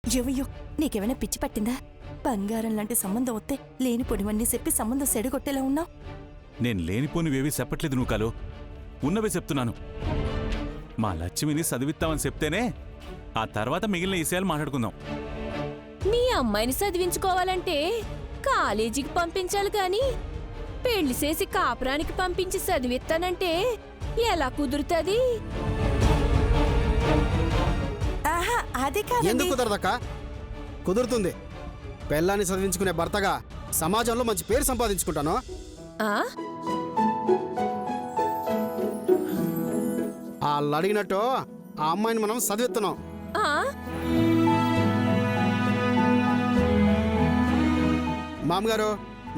ఎవయ్యో, నీకేమైనా పిచ్చి పట్టిందా? బంగారం లాంటి సంబంధం వస్తే లేనిపోనివన్నీ చెప్పి సంబంధం సెడగొట్టేలా ఉన్నావు. నేను లేనిపోనివేవీ చెప్పట్లేదు నూకాలు, ఉన్నవే చెప్తున్నాను. మా లక్ష్మిని చదివిస్తామని చెప్తేనే ఆ తర్వాత మిగిలిన విషయాలు మాట్లాడుకుందాం. మీ అమ్మాయిని చదివించుకోవాలంటే కాలేజీకి పంపించాలి గాని పెళ్లి చేసి కాపురానికి పంపించి చదివిస్తానంటే ఎలా కుదురుతుంది? ఆహా, అది కాదు. ఎందుకు కుదరదక్క? కుదురుతుంది. పెళ్ళాన్ని చదివించుకునే భర్తగా సమాజంలో మంచి పేరు సంపాదించుకుంటాను. వాళ్ళు అడిగినట్టు ఆ అమ్మాయిని మనం చదివిస్తున్నాం. మామగారు,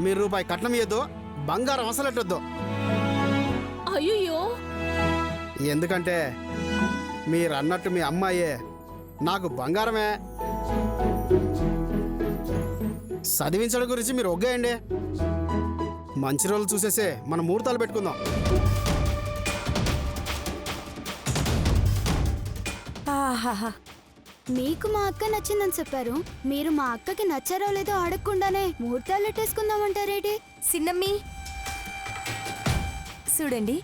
మీరు రూపాయి కట్నం ఇయ్యద్దు, బంగారం అసలెట్టొద్దు. అయ్యో, ఎందుకంటే మీరు అన్నట్టు మీ అమ్మాయే నాకు బంగారమే. చదివించడం గురించి మీరు ఒగ్గేయండి. మంచి రోజులు చూసేసే మనం ముహూర్తాలు పెట్టుకుందాం. ఆహాహా, మీకు మా అక్క నచ్చిందని చెప్పారు. మీరు మా అక్కకి నచ్చారో లేదో అడగకుండానే ముహూర్తాలు పెట్టేసుకుందామంటారేటి? సిన్నమ్మి చూడండి,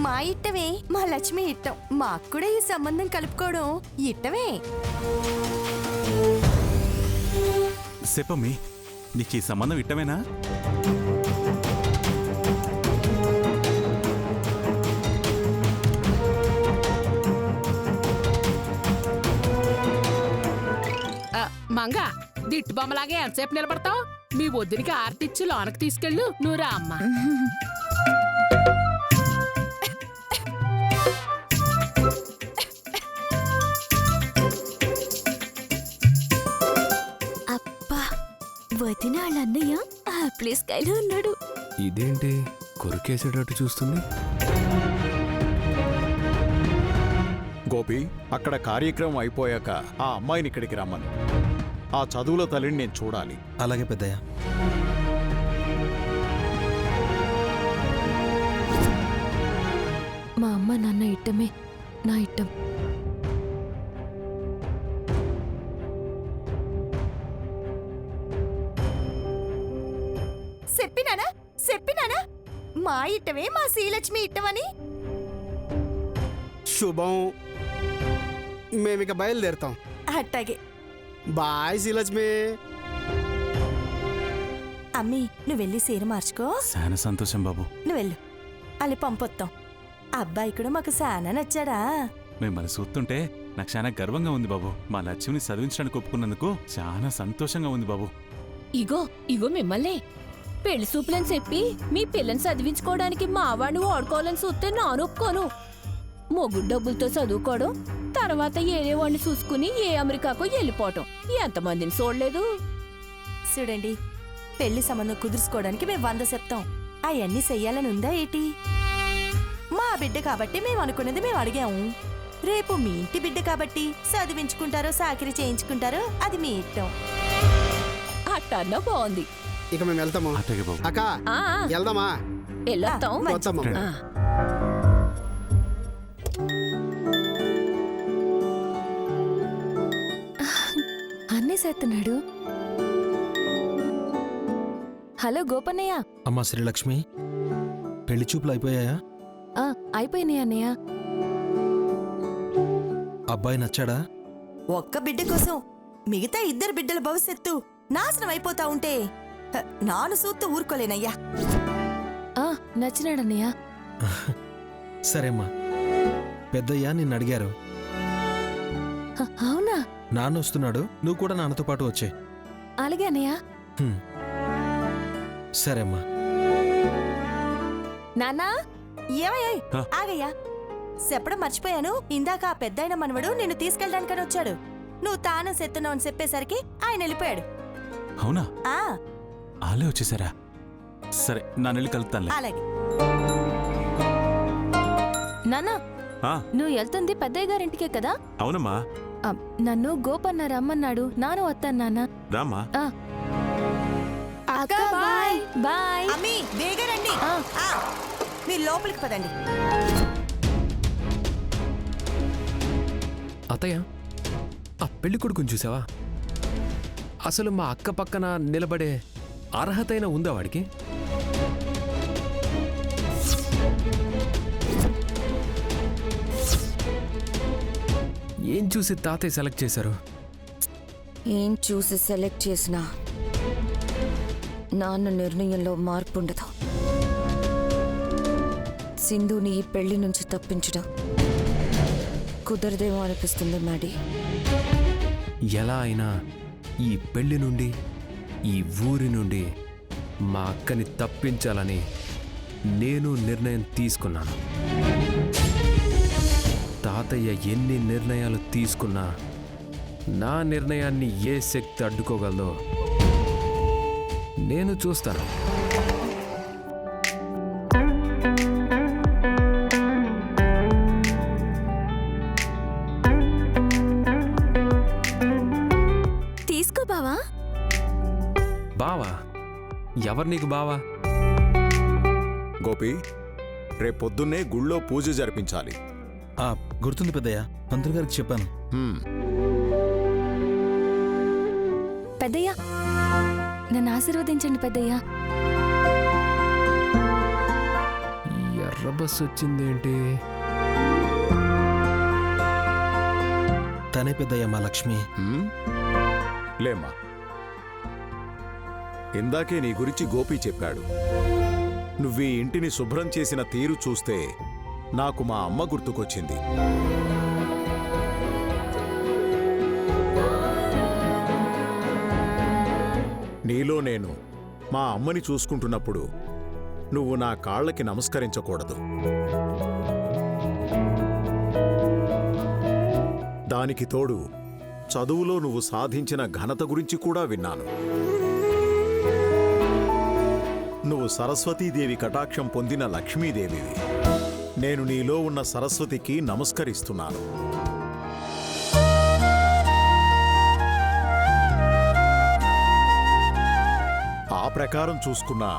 మా ఇట్టమే మా లక్ష్మి ఇట్టం. మాకు కూడా ఈ సంబంధం కలుపుకోవడం ఇట్టమే. చెప్పమ్మి, నీకు ఈ సంబంధం ఇట్టమేనా? మంగ, దిట్టు బొమ్మలాగే ఎంతసేపు నిలబడతావు? మీ వద్దునికి ఆర్తిచ్చి లోనకి తీసుకెళ్ళు. నువ్వురా అమ్మ. అబ్బా, వదిన వాళ్ళ అన్నయ్య ఆ ప్లేస్ కైలో ఉన్నాడు. ఇదేంటి కొరికేసేటట్టు చూస్తుంది? గోపి, అక్కడ కార్యక్రమం అయిపోయాక ఆ అమ్మాయిని ఇక్కడికి రమ్మను. ఆ చదువుల తల్లిని నేను చూడాలి. అలాగే పెద్దయ్య. మా అమ్మ నాన్న ఇట్టమే నా ఇట్టం. చెప్పినానా మా ఇట్టమే మా శ్రీలక్ష్మి ఇట్టమని? శుభం. మేమిక బయలుదేరుతాం. అట్టాగే. బాయ్ శ్రీలక్ష్మి. అమ్మీ, నువ్వు వెళ్ళి సీర మార్చుకో. చాలా సంతోషం బాబు. నువ్వు వెళ్ళు, అల్లి పంపొత్తాం. అబ్బాయి కూడా మాకు చాలా నచ్చాడా. మిమ్మల్ని చూస్తుంటే నాకు చాలా గర్వంగా ఉంది బాబు. మా లక్ష్మిని చదివించడానికి ఒప్పుకున్నందుకు చాలా సంతోషంగా ఉంది బాబు. ఇగో మిమ్మల్ని పెళ్లి సూపులని చెప్పి మీ పిల్లని చదివించుకోవడానికి మా వాడిని వాడుకోవాలని చూస్తే నాను ఒప్పుకోను. మొగుడు డబ్బులతో చదువుకోవడం, తర్వాత ఏరే వాడిని చూసుకుని ఏ అమెరికాకో వెళ్ళిపోవటం ఎంతమందిని చూడలేదు. చూడండి, పెళ్లి సంబంధం కుదుర్చుకోవడానికి మేము 100 చెప్తాం. అవన్నీ చెయ్యాలని ఉందా ఏటి? మా బిడ్డ కాబట్టి మేము అనుకున్నది మేము అడిగాము. రేపు మీ ఇంటి బిడ్డ కాబట్టి చదివించుకుంటారో సాకిరి చేయించుకుంటారో అది మీ ఇష్టం. అట్టన్నా బాగుంది. ఇక మేము వెళ్తాము. అట్టగే బాబు. అక్క, వెళ్దామా? వెళ్ళొస్తాం. వస్తాము. అన్నీ చేస్తున్నాడు. హలో గోపన్నయ్య. అమ్మా శ్రీలక్ష్మి, పెళ్లి చూపులు అయిపోయాయా? అయిపోయినాయి అన్నయ్య. అబ్బాయి నచ్చాడా? ఒక్క బిడ్డ కోసం మిగతా 2 బిడ్డల భవిష్యత్తు నాశనం అయిపోతా ఉంటే నాను సూత్తు ఊరుకోలేనయ్యా. నచ్చినాడన్నయ్య. సరేమ్మా, పెద్దయ్య నిన్ను అడిగారు. అవునా? నాన్న వస్తున్నాడు, నువ్వు కూడా నాన్నతో పాటు వచ్చే. అలాగే అన్నయ్య. సరేమ్మా. నాన్నా, ఏమయ్యాయి? ఆగయ్యా, చెప్పడం మర్చిపోయాను. ఇందాక ఆ పెద్దాయన మనవడు నిన్ను తీసుకెళ్ళడానికని వచ్చాడు. నువ్వు తాను సెత్తున్నావు అని చెప్పేసరికి ఆయన వెళ్ళిపోయాడు. అవునా? ఆ ఆలే వచ్చేసారా? సరే, నా నెల్లి కలుపుతానులే. అలాగే. నాన్నా, నువ్వు వెళ్తుంది పెద్దయ్య గారింటికే కదా? అవునమ్మా. నన్ను గోపన్న రమ్మన్నాడు. నాను వస్తాను నాన్న. రామ్మా. అక్క బాయ్. బాయ్. అమ్మీ, వేగా రండి. మీరు లోపలికి పదండి. అత్తయ్య, ఆ పెళ్లి కొడుకుని చూసావా? అసలు మా అక్క పక్కన నిలబడే అర్హతైన ఉందా వాడికి? ఏం చూసి తాతయ్య సెలెక్ట్ చేశారు? ఏం చూసి సెలెక్ట్ చేసినా నాన్న నిర్ణయంలో మార్పు ఉండదు. సింధుని ఈ పెళ్లి నుంచి తప్పించడం కుదరదేమో అనిపిస్తుంది మ్యాడీ. ఎలా అయినా ఈ పెళ్లి నుండి, ఈ ఊరి నుండి మా అక్కని తప్పించాలని నేను నిర్ణయం తీసుకున్నాను. తాతయ్య ఎన్ని నిర్ణయాలు తీసుకున్నా నా నిర్ణయాన్ని ఏ శక్తి అడ్డుకోగలదో నేను చూస్తాను. తీసుకో బావా. బావా? ఎవరు నీకు బావా? గోపి, రేపొద్దున్నే గుళ్ళో పూజ జరిపించాలి. గుర్తుంది పెద్దయ్య, పంతులు గారికి చెప్పాను. పెద్దయ్యా, నన్ను ఆశీర్వదించండి పెద్దయ్యా. ఈ ఎర్ర బస్సు వచ్చిందేంటి? తనే పెద్దయ్య మా లక్ష్మి. లేమ్మా, ఇందాకే నీ గురించి గోపి చెప్పాడు. నువ్వీ ఇంటిని శుభ్రం చేసిన తీరు చూస్తే నాకు మా అమ్మ గుర్తుకొచ్చింది. నీలో నేను మా అమ్మని చూసుకుంటున్నప్పుడు నువ్వు నా కాళ్ళకి నమస్కరించకూడదు. దానికి తోడు చదువులో నువ్వు సాధించిన ఘనత గురించి కూడా విన్నాను. నువ్వు సరస్వతీదేవి కటాక్షం పొందిన లక్ష్మీదేవివి. నేను నీలో ఉన్న సరస్వతికి నమస్కరిస్తున్నాను. ఆ ప్రకారం చూసుకున్నా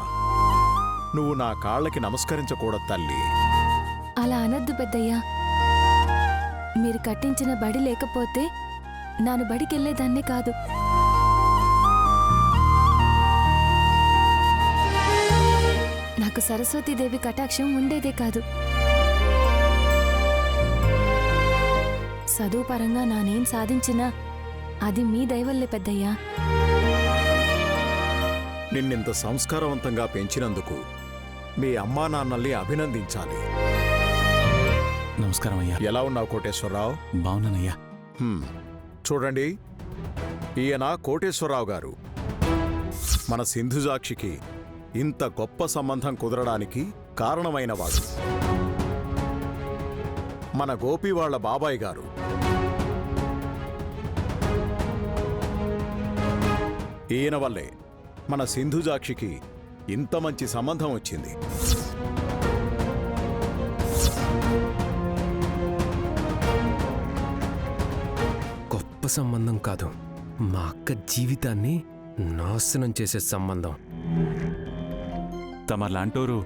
నువ్వు నా కాళ్ళకి నమస్కరించకూడదు తల్లి. అలా అనద్దు పెద్దయ్యా. మీరు కట్టించిన బడి లేకపోతే నాను బడికెళ్లేదాన్నే కాదు. నాకు సరస్వతీదేవి కటాక్షం ఉండేదే కాదు. చదువు పరంగా నానేం సాధించినా అది మీ దయవల్లే పెద్దయ్యా. నిన్నింత సంస్కారవంతంగా పెంచినందుకు మీ అమ్మా నాన్నల్ని అభినందించాలి. నమస్కారం అయ్యా. ఎలా ఉన్నావు కోటేశ్వరరావు? బాగున్నానయ్యా. చూడండి, ఈయన కోటేశ్వరరావు గారు. మన సింధుజాక్షికి ఇంత గొప్ప సంబంధం కుదరడానికి కారణమైనవాడు. మన గోపి వాళ్ళ బాబాయ్ గారు. ఈయన వల్లే మన సింధుజాక్షికి ఇంత మంచి సంబంధం వచ్చింది. గొప్ప సంబంధం కాదు, మా అక్క జీవితాన్ని నాశనం చేసే సంబంధం. తమలాంటోరు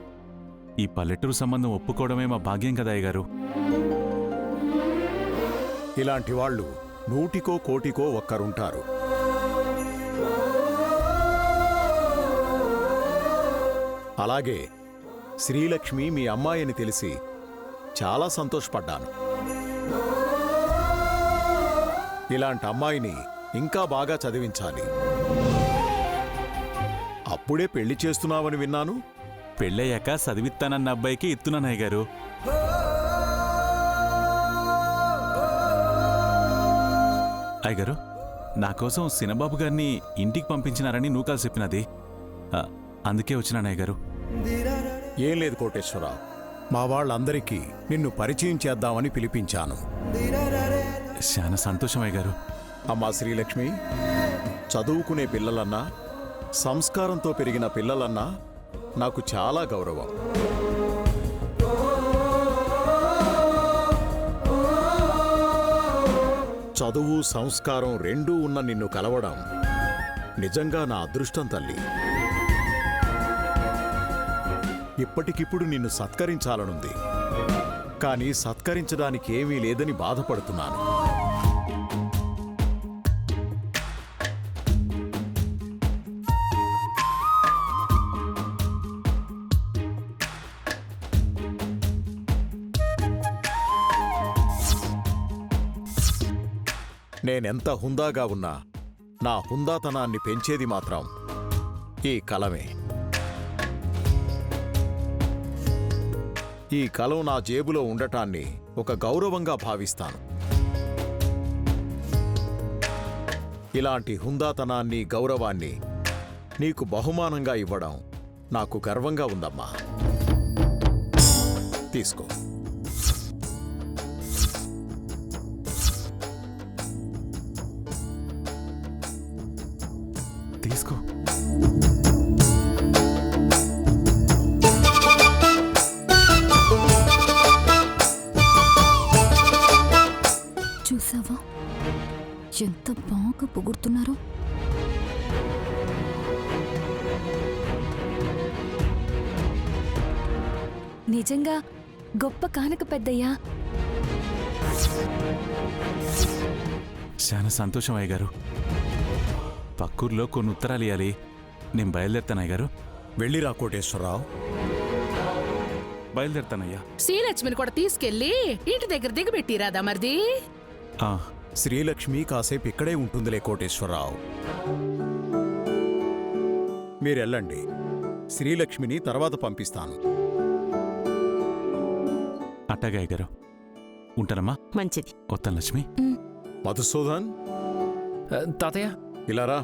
ఈ పల్లెటూరు సంబంధం ఒప్పుకోవడమే మా భాగ్యం కదా అయ్యగారు. ఇలాంటి వాళ్ళు 100కో కోటికో ఒక్కరుంటారు. అలాగే శ్రీలక్ష్మి మీ అమ్మాయిని తెలిసి చాలా సంతోషపడ్డాను. ఇలాంటి అమ్మాయిని ఇంకా బాగా చదివించాలి. అప్పుడే పెళ్లి చేస్తున్నావని విన్నాను. పెళ్ళయ్యాక చదివిస్తానన్న అబ్బాయికి ఇస్తున్నాను అయ్యగారు. అయ్యగారు, నా కోసం సినబాబు గారిని ఇంటికి పంపించినారని నూకాలు చెప్పినది. అందుకే వచ్చినాను అయ్యగారు. ఏం లేదు కోటేశ్వరరావు, మా వాళ్ళందరికీ నిన్ను పరిచయం చేద్దామని పిలిపించాను. చాలా సంతోషం అయ్యగారు. అమ్మా శ్రీలక్ష్మి, చదువుకునే పిల్లలన్నా, సంస్కారంతో పెరిగిన పిల్లలన్నా నాకు చాలా గౌరవం. చదువు, సంస్కారం రెండూ ఉన్న నిన్ను కలవడం నిజంగా నా అదృష్టం తల్లి. ఇప్పటికిప్పుడు నిన్ను సత్కరించాలనుంది, కానీ సత్కరించడానికి ఏమీ లేదని బాధపడుతున్నాను. నేనెంత హుందాగా ఉన్నా నా హుందాతనాన్ని పెంచేది మాత్రం ఈ కలమే. ఈ కలం నా జేబులో ఉండటాన్ని ఒక గౌరవంగా భావిస్తాను. ఇలాంటి హుందాతనాన్ని, గౌరవాన్ని నీకు బహుమానంగా ఇవ్వడం నాకు గర్వంగా ఉందమ్మా. తీసుకో. తీసుకో. చూసావా ఎంత బాగా పొగుడుతున్నారో. నిజంగా గొప్ప కానుక పెద్దయ్యా. చాలా సంతోషం అయ్యగారు. పక్కూర్లో కొన్ని ఉత్తరాలు ఇవ్వాలి. నేను బయలుదేరుతాను అయ్యగారు. వెళ్ళిరా కోటేశ్వరరావు. బయలుదేరుతానయ్యా. శ్రీలక్ష్మిని కూడా తీసుకెళ్లి ఇంటి దగ్గర దిగబెట్టిరాదా మరిది? శ్రీలక్ష్మి కాసేపు ఇక్కడే ఉంటుందిలే కోటేశ్వరరావు. మీరెళ్ళండి. శ్రీలక్ష్మిని తర్వాత పంపిస్తాను. అట్టగా అయ్యగారు. ఉంటానమ్మా. మంచిది. వస్తాను లక్ష్మి. మధుసూదన్, తాతయ్య ఇలారా.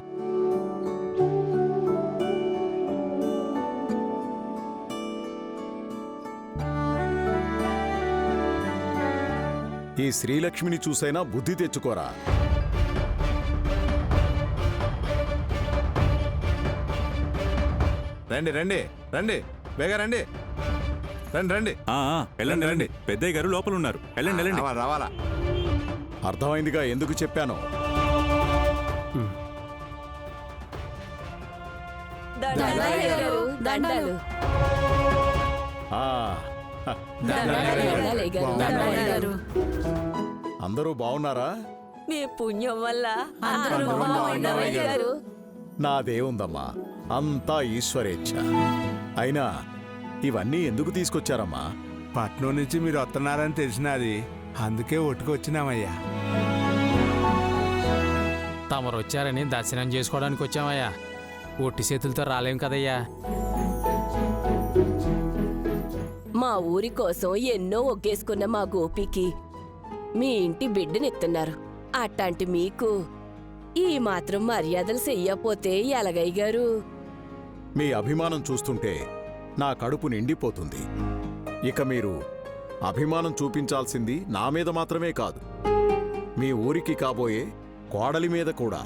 ఈ శ్రీలక్ష్మిని చూసైనా బుద్ధి తెచ్చుకోరా. రండి రండి రండి, బేగా రండి, రండి రండి. వెళ్ళండి రండి. పెద్దయ్య గారు లోపల ఉన్నారు. వెళ్ళండి వెళ్ళండి. రావాలా? అర్థమైందిగా ఎందుకు చెప్పాను. దండాలు. అందరూ బాగున్నారా? మీ పుణ్యం వల్ల నాదేముందమ్మా, అంతా ఈశ్వరేచ్ఛ. అయినా ఇవన్నీ ఎందుకు తీసుకొచ్చారమ్మా? పట్నం నుంచి మీరు వస్తున్నారని తెలిసినది, అందుకే ఒట్టుకొచ్చినామయ్యా. తమరు వచ్చారని దర్శనం చేసుకోవడానికి వచ్చామయ్యా. ఒట్టి చేతులతో రాలేం కదయ్యా. మా ఊరి కోసం ఎన్నో ఒగ్గేసుకున్న మా గోపికి మీ ఇంటి బిడ్డనెత్తున్నారు. అట్టాంటి మీకు ఈ మాత్రం మర్యాదలు చెయ్యపోతే ఎలాగయ్య గారు? మీ అభిమానం చూస్తుంటే నా కడుపు నిండిపోతుంది. ఇక మీరు అభిమానం చూపించాల్సింది నా మీద మాత్రమే కాదు, మీ ఊరికి కాబోయే కోడలి మీద కూడా.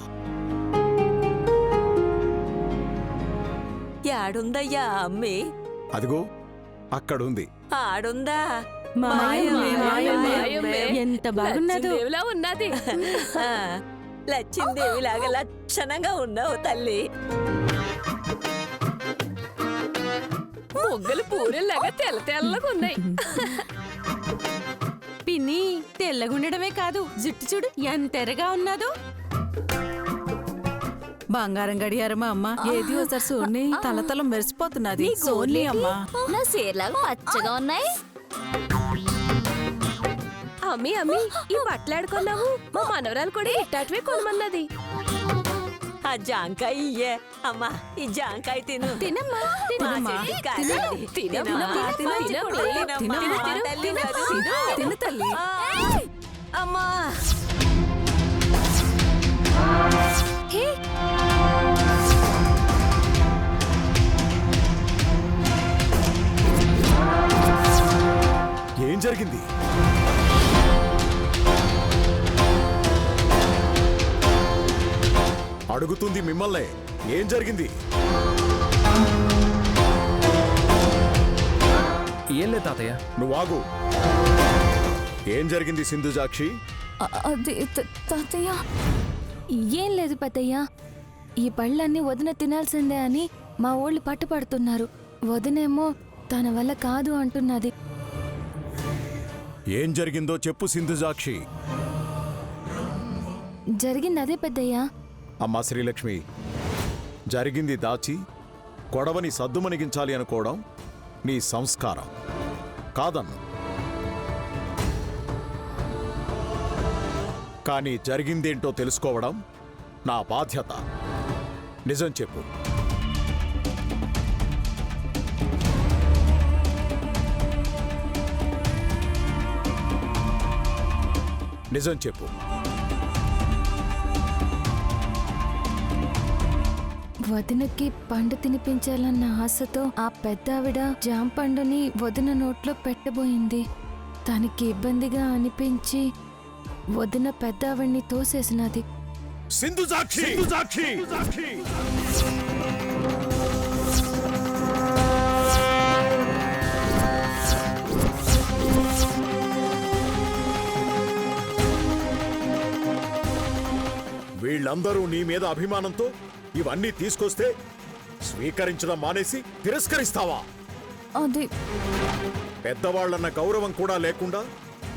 యాడుందయ్యా అమ్మి? అదిగో అక్కడుంది. ఆడుందా? ఎంత బాగున్నదో ఉన్నది. లచ్చిందేవిలాగా లక్షణంగా ఉన్నావు తల్లి. మొగ్గలు పూరెల్లాగా తెల్ల తెల్లగా ఉన్నాయి. పిన్ని తెల్లగుండడమే కాదు, జుట్టు చూడు ఎంత ఎర్రగా ఉన్నదో. బంగారం గడియారమా అమ్మా, ఏది ఒకసారి చూడండి, తలతల మెరిసిపోతున్నది. సోని అమ్మా, నా సేర్లాగా పచ్చగా ఉన్నాయి. అమ్మి అమ్మి ఈ బట్టలాడుకున్నావు. మా మనవరాలు కూడా ఇట్టాటివే కొనమన్నది. ఆ జాంకాయ ఇయ్యే అమ్మా, ఈ జాంకాయ తిను. తినమ్మా తిను తల్లి. అమ్మా ఏం జరిగింది? అడుగుతుంది మిమ్మల్నే, ఏం జరిగింది? ఏం లేదు తాతయ్య. నువ్వాగు. ఏం జరిగింది సింధుజాక్షి? అది తాతయ్య ఏం లేదు పెద్దయ్య. ఈ పళ్ళన్నీ వదిన తినాల్సిందే అని మా ఊళ్ళు పట్టుపడుతున్నారు. వదినేమో తన వల్ల కాదు అంటున్నది. ఏం జరిగిందో చెప్పు సింధుజాక్షి. జరిగింది అదే పెద్దయ్యా. అమ్మా శ్రీలక్ష్మి, జరిగింది దాచి గొడవని సద్దుమణిగించాలి అనుకోవడం నీ సంస్కారం కాదన్ను. కానీ జరిగిందేంటో తెలుసుకోవడం నా బాధ్యత. నిజం చెప్పు. నిజం చెప్పు. వదినకి పండు తినిపించాలన్న ఆశతో ఆ పెద్దావిడ జామ పండుని వదిన నోట్లో పెట్టబోయింది. తనకి ఇబ్బందిగా అనిపించి వదిన పెద్దావిడ్ని తోసేసినది. సింధు సాక్షి! వీళ్ళందరూ నీ మీద అభిమానంతో ఇవన్నీ తీసుకొస్తే స్వీకరించడం మానేసి తిరస్కరిస్తావా? అది పెద్దవాళ్ళన్న గౌరవం కూడా లేకుండా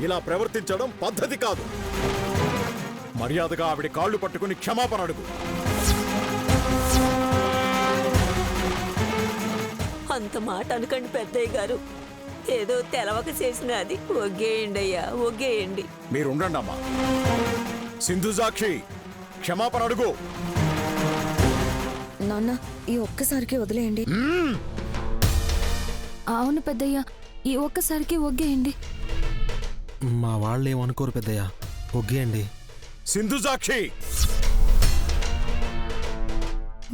ఇలా ప్రవర్తించడం పద్ధతి కాదు. మర్యాదగా ఆవిడ కాళ్ళు పట్టుకుని క్షమాపణ అడుగు. అంత మాట అనకండి పెద్దయ్య గారు. ఏదో తెలవక చేసిన అది. ఒగ్గేయండి అయ్యా, ఒగ్గేయండి. మీరుండండి అమ్మా. సింధు సాక్షి, క్షమాపణ అడుగు. నాన్న, ఈ ఒక్కసారికి వదిలేయండి. అవును పెద్దయ్య, ఈ ఒక్కసారికి ఒగ్గేయండి. మా వాళ్ళేమనుకోరు పెద్దయ్య, ఒగ్గేయండి. సింధు సాక్షి,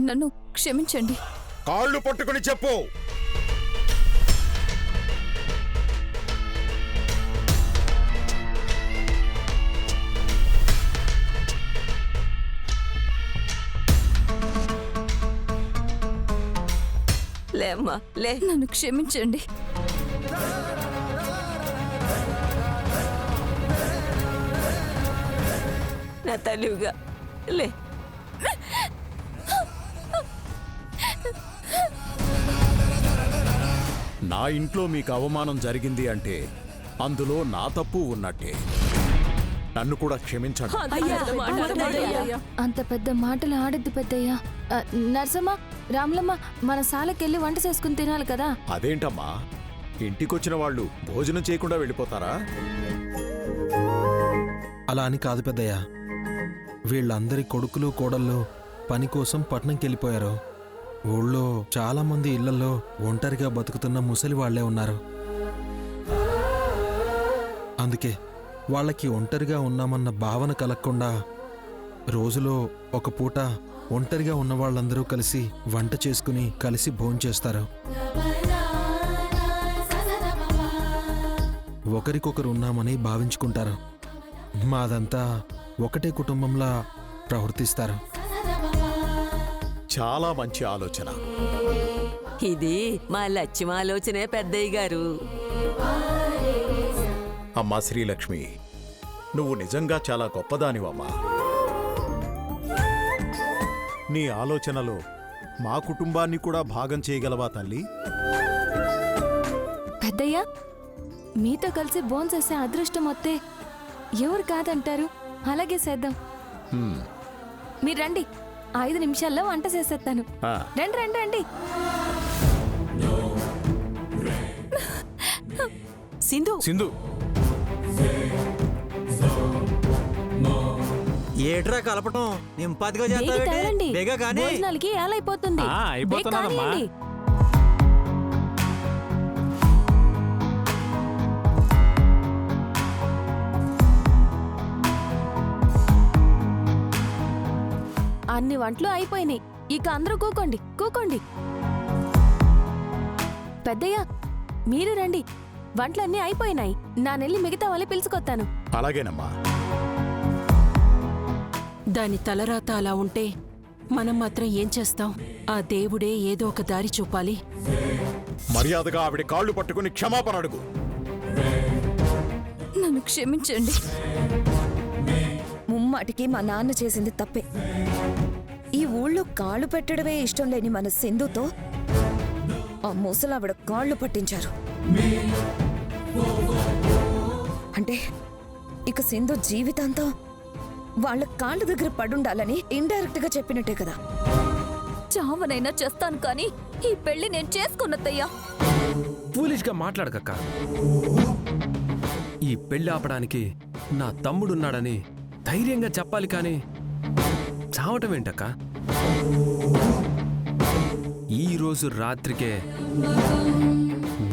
నన్ను క్షమించండి. కాళ్ళు పట్టుకుని చెప్పు. లేమ్మా, లే. నన్ను క్షమించండి. నా తల్లిగా లే. నా ఇంట్లో మీకు అవమానం జరిగింది అంటే అందులో నా తప్పు ఉన్నట్టే. నన్ను కూడా క్షమించండి. అంత పెద్ద మాటలు ఆడద్దు పెద్దయ్య. నర్సమ్మ, రాములమ్మ, మన సాలకెళ్ళి వంట చేసుకుని తినాలి కదా. అదేంటమ్మా, ఇంటికొచ్చిన వాళ్ళు భోజనం చేయకుండా వెళ్ళిపోతారా? అలా అని కాదు పెద్దయ్య, వీళ్ళందరి కొడుకులు కోడళ్ళు పని కోసం పట్నంకి వెళ్ళిపోయారు. ఊళ్ళో చాలా మంది ఇళ్లలో ఒంటరిగా బతుకుతున్న ముసలి వాళ్లే ఉన్నారు. అందుకే వాళ్ళకి ఒంటరిగా ఉన్నామన్న భావన కలగకుండా రోజులో ఒక పూట ఒంటరిగా ఉన్న వాళ్ళందరూ కలిసి వంట చేసుకుని కలిసి భోంచేస్తారు. ఒకరికొకరు ఉన్నామని భావించుకుంటారు. మాదంతా ఒకటే కుటుంబంలా ప్రవర్తిస్తారు. చాలా మంచి ఆలోచన. ఇది మా లక్ష్యం ఆలోచనే పెద్దయ్య గారు. అమ్మా శ్రీలక్ష్మి, నువ్వు నిజంగా చాలా గొప్పదానివమ్మా. నీ ఆలోచనలో మా కుటుంబాన్ని కూడా భాగం చేయగలవా తల్లి? పెద్దయ్య, మీతో కలిసి భోంచేసే అదృష్టం వస్తే ఎవరు కాదంటారు? అలాగే చేద్దాం. మీరు రండి, 5 నిమిషాల్లో వంట చేసేస్తాను. రండి రండి రండి. సింధు, సింధు, ఏట్రా కలపటం నింపాదిగా తేరండి, బేగా కానీ భోజనాలకి ఏలైపోతుంది. అయిపోతున్నానమ్మా. అన్ని వంటలు అయిపోయినాయి. ఇక అందరూ కూకోండి, కూకోండి. పెద్దయ్య, మీరు రండి, వంటలన్నీ అయిపోయినాయి. నా నెల్లి మిగతా వాళ్ళని పిలుచుకొస్తాను. అలాగేనమ్మా. దాని తలరాత అలా ఉంటే మనం మాత్రం ఏం చేస్తాం? ఆ దేవుడే ఏదో ఒక దారి చూపాలి. మర్యాదగా ఆవిడ కాళ్ళు పట్టుకుని క్షమాపణ అడుగు. నన్ను క్షమించండి. ముమ్మాటికి మా నాన్న చేసింది తప్పే. ఈ ఊళ్ళో కాళ్ళు పెట్టడమే ఇష్టం లేని మన సింధుతో ఆ ముసలావిడ కాళ్ళు పట్టించారు. అంటే ఇక సింధు జీవితాంతం వాళ్ళ కాళ్ళ దగ్గర పడుండాలని ఇండైరెక్ట్ గా చెప్పినట్టే కదా. చావనైనా చేస్తాను కానీ ఈ పెళ్లి నేను చేసుకున్నత్తయ్యా. ఫూలిష్గా మాట్లాడకక్క. ఈ పెళ్లి ఆపడానికి నా తమ్ముడున్నాడని ధైర్యంగా చెప్పాలి కానీ చావటం ఏంటక్క? ఈరోజు రాత్రికే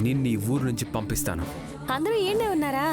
నిన్ను ఈ ఊరు నుంచి పంపిస్తాను. అందరూ ఏండే ఉన్నారా?